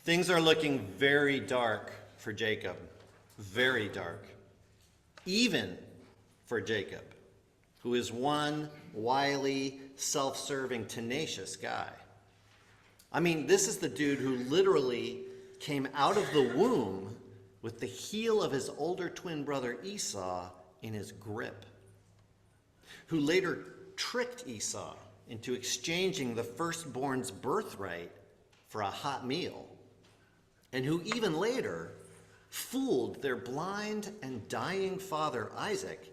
Things are looking very dark for Jacob, very dark. Even for Jacob, who is one wily, self-serving, tenacious guy. I mean, this is the dude who literally came out of the womb with the heel of his older twin brother Esau in his grip, who later tricked Esau into exchanging the firstborn's birthright for a hot meal, and who even later fooled their blind and dying father Isaac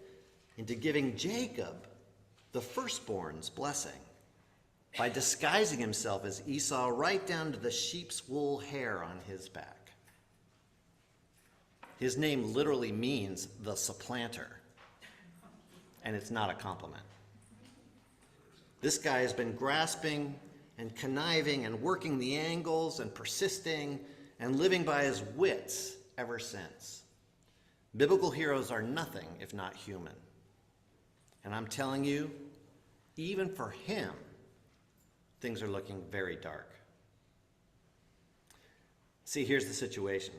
into giving Jacob the firstborn's blessing by disguising himself as Esau right down to the sheep's wool hair on his back. His name literally means the supplanter, and it's not a compliment. This guy has been grasping and conniving and working the angles and persisting and living by his wits ever since. Biblical heroes are nothing if not human. And I'm telling you, even for him, things are looking very dark. See, here's the situation.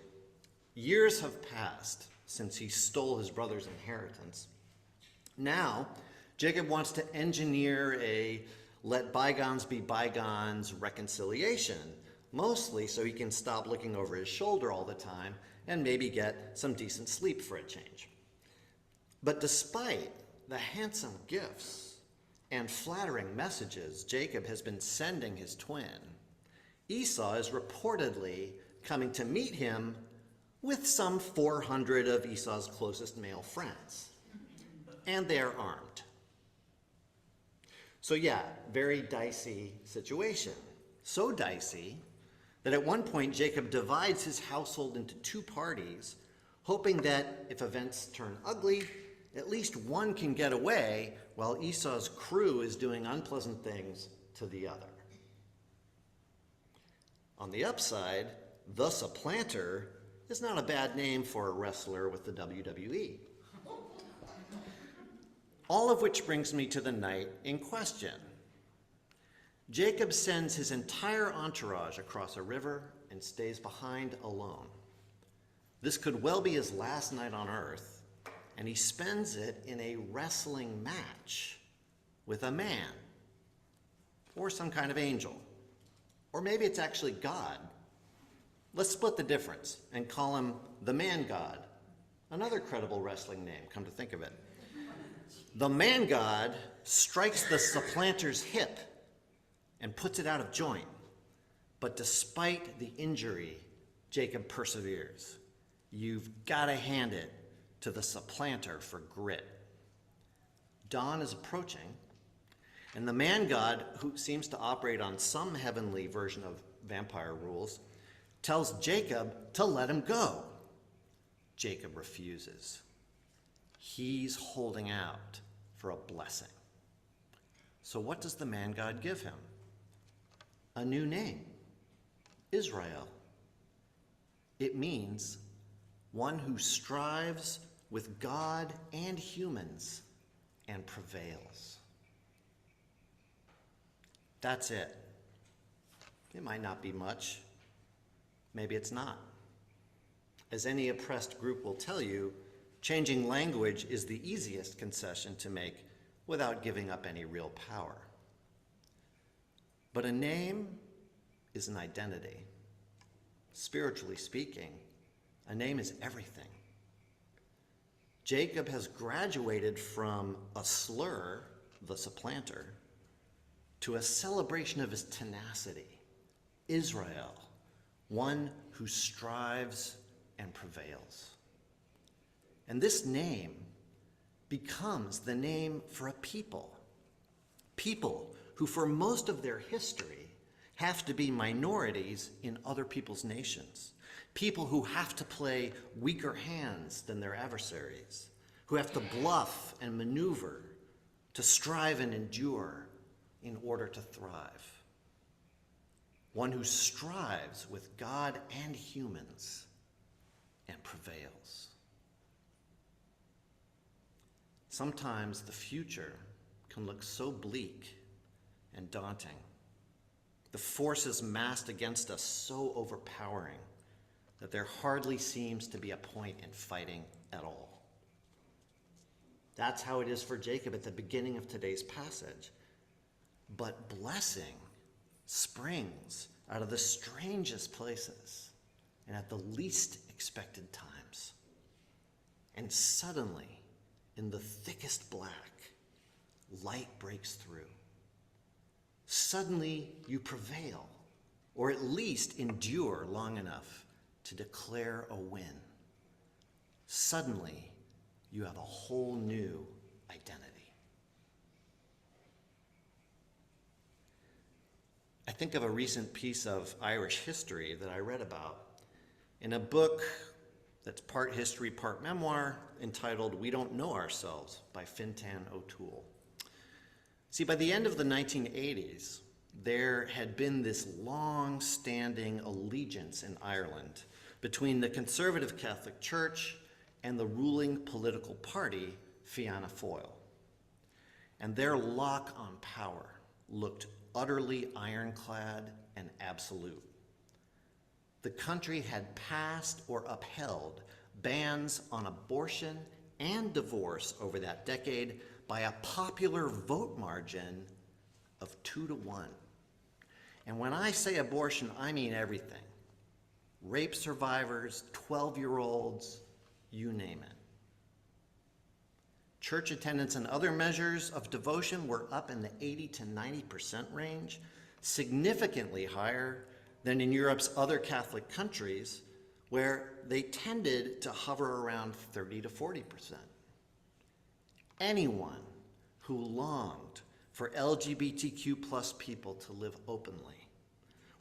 Years have passed since he stole his brother's inheritance. Now, Jacob wants to engineer a let bygones be bygones reconciliation, mostly so he can stop looking over his shoulder all the time and maybe get some decent sleep for a change. But despite the handsome gifts and flattering messages Jacob has been sending his twin, Esau is reportedly coming to meet him with some 400 of Esau's closest male friends, and they're armed. So yeah, very dicey situation. So dicey that at one point Jacob divides his household into two parties, hoping that if events turn ugly, at least one can get away while Esau's crew is doing unpleasant things to the other. On the upside, the supplanter is not a bad name for a wrestler with the WWE. All of which brings me to the night in question. Jacob sends his entire entourage across a river and stays behind alone. This could well be his last night on earth, and he spends it in a wrestling match with a man, or some kind of angel, or maybe it's actually God. Let's split the difference and call him the Man God, another credible wrestling name, come to think of it. The Man God strikes the supplanter's hip and puts it out of joint, but despite the injury, Jacob perseveres. You've got to hand it to the supplanter for grit. Dawn is approaching, and the Man God, who seems to operate on some heavenly version of vampire rules, tells Jacob to let him go. Jacob refuses. He's holding out for a blessing. So what does the Man God give him? A new name, Israel. It means one who strives with God and humans and prevails. That's it. It might not be much. Maybe it's not. As any oppressed group will tell you, changing language is the easiest concession to make without giving up any real power. But a name is an identity. Spiritually speaking, a name is everything. Jacob has graduated from a slur, the supplanter, to a celebration of his tenacity, Israel, one who strives and prevails. And this name becomes the name for a people who for most of their history have to be minorities in other people's nations, people who have to play weaker hands than their adversaries, who have to bluff and maneuver, to strive and endure in order to thrive. One who strives with God and humans and prevails. Sometimes the future can look so bleak and daunting. the forces massed against us so overpowering that there hardly seems to be a point in fighting at all. That's how it is for Jacob at the beginning of today's passage. But blessing springs out of the strangest places and at the least expected times. And suddenly, in the thickest black, light breaks through. Suddenly you prevail, or at least endure long enough to declare a win. Suddenly you have a whole new identity. I think of a recent piece of Irish history that I read about in a book that's part history, part memoir, entitled We Don't Know Ourselves by Fintan O'Toole. See, by the end of the 1980s, there had been this long-standing allegiance in Ireland between the conservative Catholic Church and the ruling political party, Fianna Fáil. And their lock on power looked utterly ironclad and absolute. The country had passed or upheld bans on abortion and divorce over that decade by a popular vote margin of 2-1. And when I say abortion, I mean everything. Rape survivors, 12-year-olds, you name it. Church attendance and other measures of devotion were up in the 80 to 90% range, significantly higher than in Europe's other Catholic countries, where they tended to hover around 30 to 40%. Anyone who longed for LGBTQ plus people to live openly,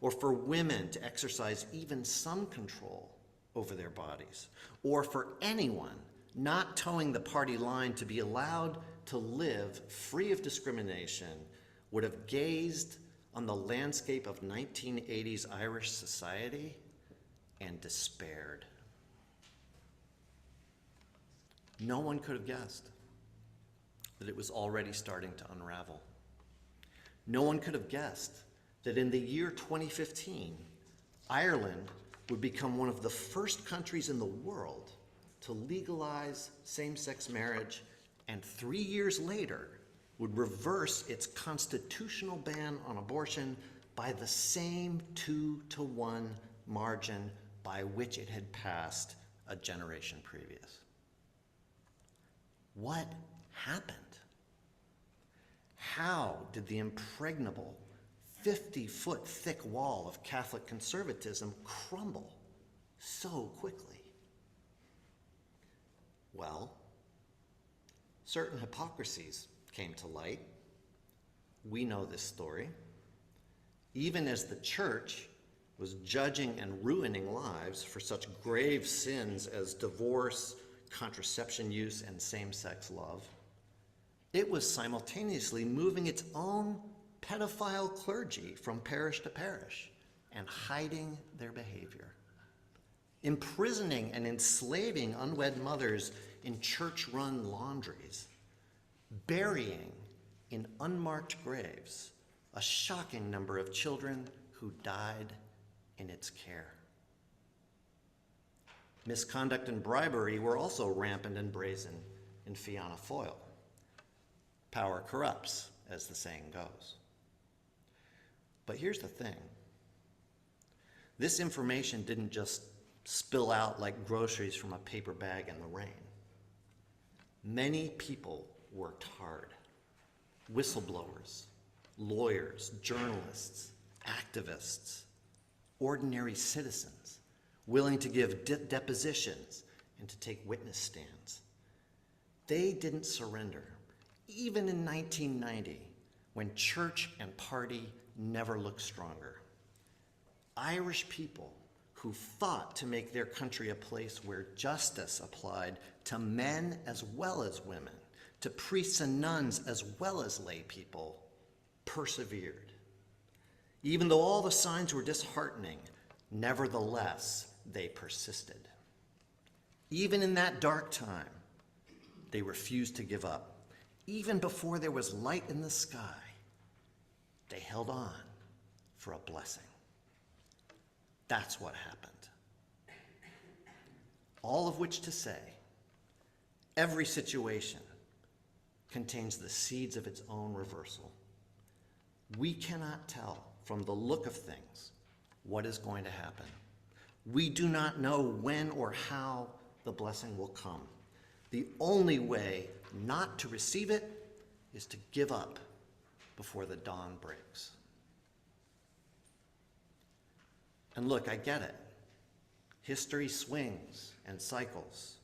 or for women to exercise even some control over their bodies, or for anyone not towing the party line to be allowed to live free of discrimination, would have gazed on the landscape of 1980s Irish society and despaired. No one could have guessed that it was already starting to unravel. No one could have guessed that in the year 2015, Ireland would become one of the first countries in the world to legalize same-sex marriage, and 3 years later would reverse its constitutional ban on abortion by the same 2-1 margin by which it had passed a generation previous. What happened? How did the impregnable 50-foot thick wall of Catholic conservatism crumble so quickly? Well, certain hypocrisies came to light. We know this story. Even as the church was judging and ruining lives for such grave sins as divorce, contraception use, and same-sex love, it was simultaneously moving its own pedophile clergy from parish to parish and hiding their behavior, imprisoning and enslaving unwed mothers in church-run laundries, burying in unmarked graves a shocking number of children who died in its care. Misconduct and bribery were also rampant and brazen in Fianna Fáil. Power corrupts, as the saying goes. But here's the thing. This information didn't just spill out like groceries from a paper bag in the rain. Many people worked hard. Whistleblowers, lawyers, journalists, activists, ordinary citizens willing to give depositions and to take witness stands. They didn't surrender, even in 1990, when church and party never looked stronger. Irish people who fought to make their country a place where justice applied to men as well as women, to priests and nuns as well as lay people, persevered. Even though all the signs were disheartening, nevertheless, they persisted. Even in that dark time, they refused to give up. Even before there was light in the sky, they held on, for a blessing. That's what happened. All of which to say, every situation contains the seeds of its own reversal. We cannot tell from the look of things what is going to happen. We do not know when or how the blessing will come. The only way not to receive it is to give up before the dawn breaks. And look, I get it. History swings and cycles.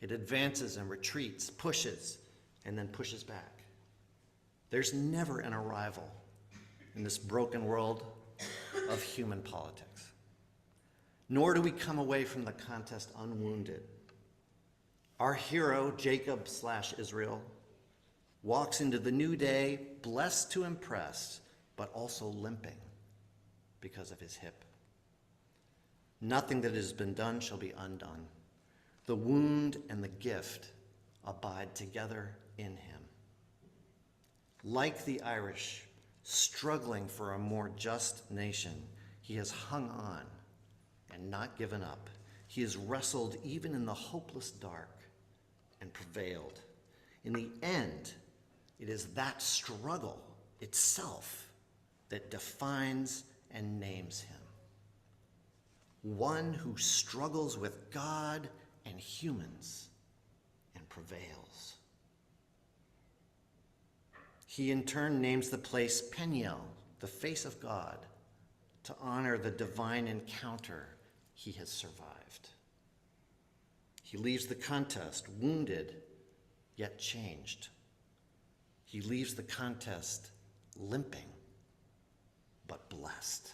It advances and retreats, pushes, and then pushes back. There's never an arrival in this broken world of human politics. Nor do we come away from the contest unwounded. Our hero, Jacob/Israel, walks into the new day blessed to impress, but also limping because of his hip. Nothing that has been done shall be undone. The wound and the gift abide together in him. Like the Irish, struggling for a more just nation, he has hung on and not given up. He has wrestled even in the hopeless dark and prevailed. In the end, it is that struggle itself that defines and names him. One who struggles with God and humans and prevails. He in turn names the place Peniel, the face of God, to honor the divine encounter he has survived. He leaves the contest wounded, yet changed. He leaves the contest limping, but blessed.